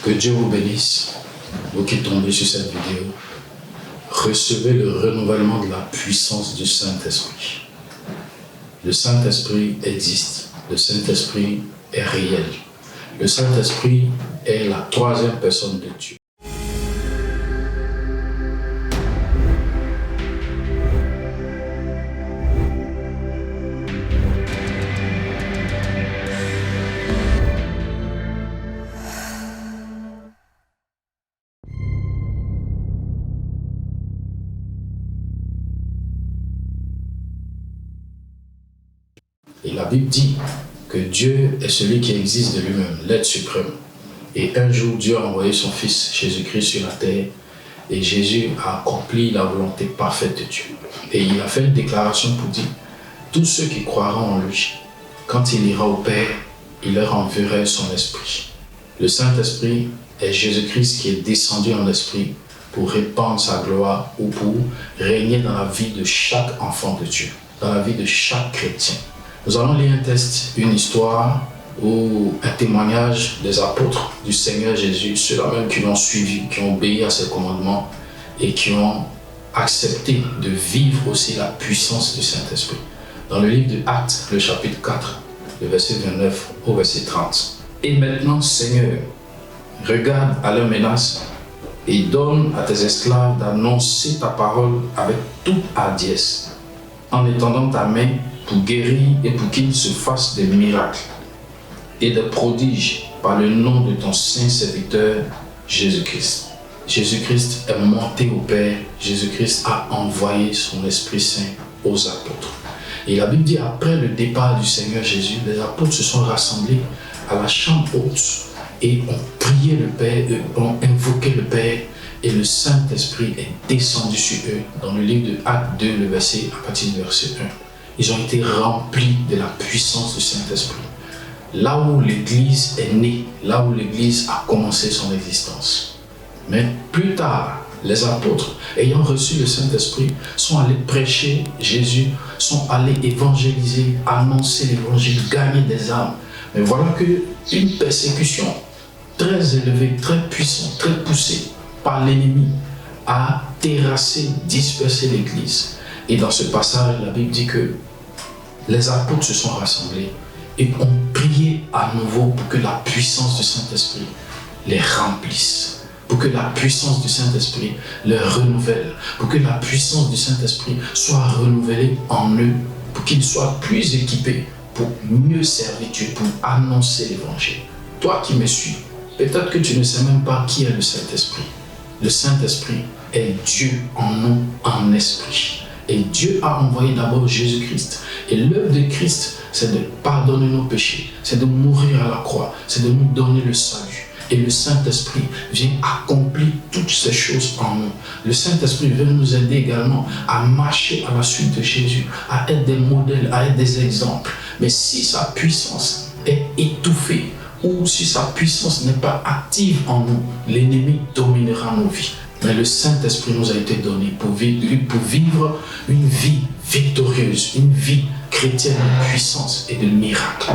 Que Dieu vous bénisse, vous qui tombez sur cette vidéo. Recevez le renouvellement de la puissance du Saint-Esprit. Le Saint-Esprit existe, le Saint-Esprit est réel. Le Saint-Esprit est la troisième personne de Dieu. Et la Bible dit que Dieu est celui qui existe de lui-même, l'être suprême. Et un jour, Dieu a envoyé son Fils Jésus-Christ sur la terre et Jésus a accompli la volonté parfaite de Dieu. Et il a fait une déclaration pour dire, tous ceux qui croiront en lui, quand il ira au Père, il leur enverra son esprit. Le Saint-Esprit est Jésus-Christ qui est descendu en esprit pour répandre sa gloire ou pour régner dans la vie de chaque enfant de Dieu, dans la vie de chaque chrétien. Nous allons lire un texte, une histoire ou un témoignage des apôtres du Seigneur Jésus, ceux-là même qui l'ont suivi, qui ont obéi à ses commandements et qui ont accepté de vivre aussi la puissance du Saint-Esprit. Dans le livre de Actes, le chapitre 4, le verset 29 au verset 30. Et maintenant, Seigneur, regarde à leurs menaces et donne à tes esclaves d'annoncer ta parole avec toute hardiesse, en étendant ta main pour guérir et pour qu'il se fasse des miracles et des prodiges par le nom de ton saint serviteur Jésus-Christ. Jésus-Christ est monté au Père, Jésus-Christ a envoyé son Esprit Saint aux apôtres. Et la Bible dit, après le départ du Seigneur Jésus, les apôtres se sont rassemblés à la chambre haute et ont prié le Père, ont invoqué le Père, et le Saint-Esprit est descendu sur eux. Dans le livre de Actes 2, le verset, à partir du verset 1. Ils ont été remplis de la puissance du Saint-Esprit. Là où l'Église est née, là où l'Église a commencé son existence. Mais plus tard, les apôtres, ayant reçu le Saint-Esprit, sont allés prêcher Jésus, sont allés évangéliser, annoncer l'Évangile, gagner des âmes. Mais voilà qu'une persécution très élevée, très puissante, très poussée par l'ennemi a terrassé, dispersé l'Église. Et dans ce passage, la Bible dit que les apôtres se sont rassemblés et ont prié à nouveau pour que la puissance du Saint-Esprit les remplisse, pour que la puissance du Saint-Esprit les renouvelle, pour que la puissance du Saint-Esprit soit renouvelée en eux, pour qu'ils soient plus équipés pour mieux servir Dieu, pour annoncer l'Évangile. Toi qui me suis, peut-être que tu ne sais même pas qui est le Saint-Esprit. Le Saint-Esprit est Dieu en nous, en esprit. Et Dieu a envoyé d'abord Jésus-Christ. Et l'œuvre de Christ, c'est de pardonner nos péchés, c'est de mourir à la croix, c'est de nous donner le salut. Et le Saint-Esprit vient accomplir toutes ces choses en nous. Le Saint-Esprit vient nous aider également à marcher à la suite de Jésus, à être des modèles, à être des exemples. Mais si sa puissance est étouffée, ou si sa puissance n'est pas active en nous, l'ennemi dominera nos vies. Mais le Saint-Esprit nous a été donné pour vivre une vie victorieuse, une vie chrétienne de puissance et de miracles.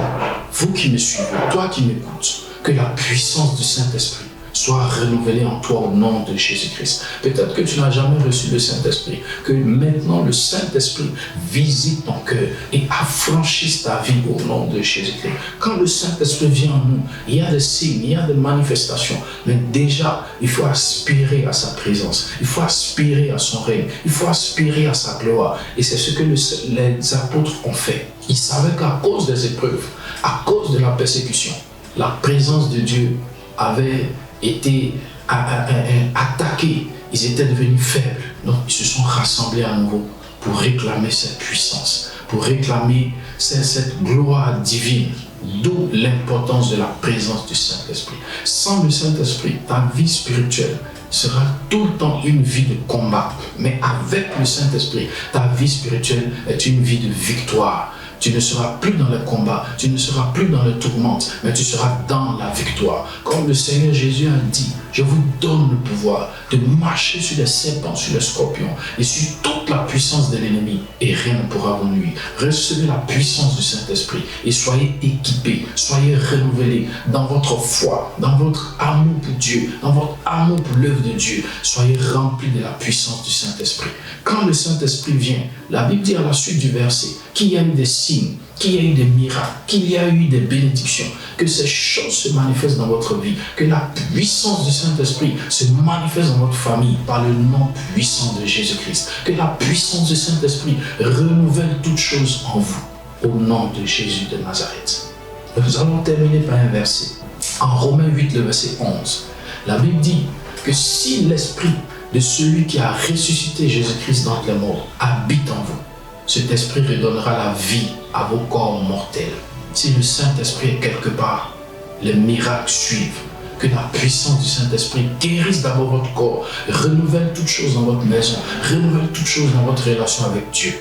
Vous qui me suivez, toi qui m'écoutes, que la puissance du Saint-Esprit soit renouvelée en toi au nom de Jésus-Christ. Peut-être que tu n'as jamais reçu le Saint-Esprit, que maintenant le Saint-Esprit visite ton cœur et affranchisse ta vie au nom de Jésus-Christ. Quand le Saint-Esprit vient en nous, il y a des signes, il y a des manifestations, mais déjà, il faut aspirer à sa présence, il faut aspirer à son règne, il faut aspirer à sa gloire. Et c'est ce que les apôtres ont fait. Ils savaient qu'à cause des épreuves, à cause de la persécution, la présence de Dieu avait été attaqués, ils étaient devenus faibles. Donc ils se sont rassemblés à nouveau pour réclamer cette puissance, pour réclamer cette gloire divine. D'où l'importance de la présence du Saint-Esprit. Sans le Saint-Esprit, ta vie spirituelle sera tout le temps une vie de combat. Mais avec le Saint-Esprit, ta vie spirituelle est une vie de victoire. Tu ne seras plus dans le combat, tu ne seras plus dans le tourmente, mais tu seras dans la victoire. Comme le Seigneur Jésus a dit, Je vous donne le pouvoir de marcher sur les serpents, sur les scorpions et sur toute la puissance de l'ennemi et rien ne pourra vous nuire. Recevez la puissance du Saint-Esprit et soyez équipés, soyez renouvelés dans votre foi, dans votre amour pour Dieu, dans votre amour pour l'œuvre de Dieu. Soyez remplis de la puissance du Saint-Esprit. Quand le Saint-Esprit vient, la Bible dit à la suite du verset qu'il y a eu des signes, qu'il y a eu des miracles, qu'il y a eu des bénédictions, que ces choses se manifestent dans votre vie, que la puissance du Saint-Esprit se manifeste dans votre famille par le nom puissant de Jésus-Christ, que la puissance du Saint-Esprit renouvelle toutes choses en vous, au nom de Jésus de Nazareth. Nous allons terminer par un verset. En Romains 8, le verset 11, la Bible dit que si l'Esprit de celui qui a ressuscité Jésus-Christ d'entre les morts habite en vous, cet esprit redonnera la vie à vos corps mortels. Si le Saint-Esprit est quelque part, les miracles suivent. Que la puissance du Saint-Esprit guérisse d'abord votre corps, renouvelle toutes choses dans votre maison, renouvelle toutes choses dans votre relation avec Dieu.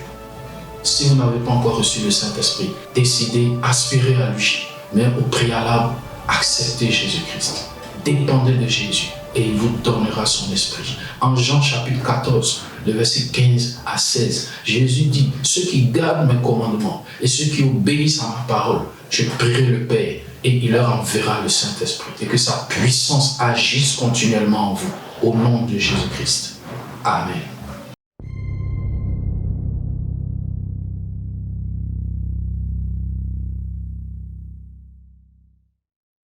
Si vous n'avez pas encore reçu le Saint-Esprit, décidez, aspirez à lui, mais au préalable, acceptez Jésus-Christ. Dépendez de Jésus et il vous donnera son esprit. En Jean chapitre 14, le verset 15 à 16, Jésus dit, ceux qui gardent mes commandements et ceux qui obéissent à ma parole, je prierai le Père et il leur enverra le Saint-Esprit et que sa puissance agisse continuellement en vous, au nom de Jésus-Christ. Amen.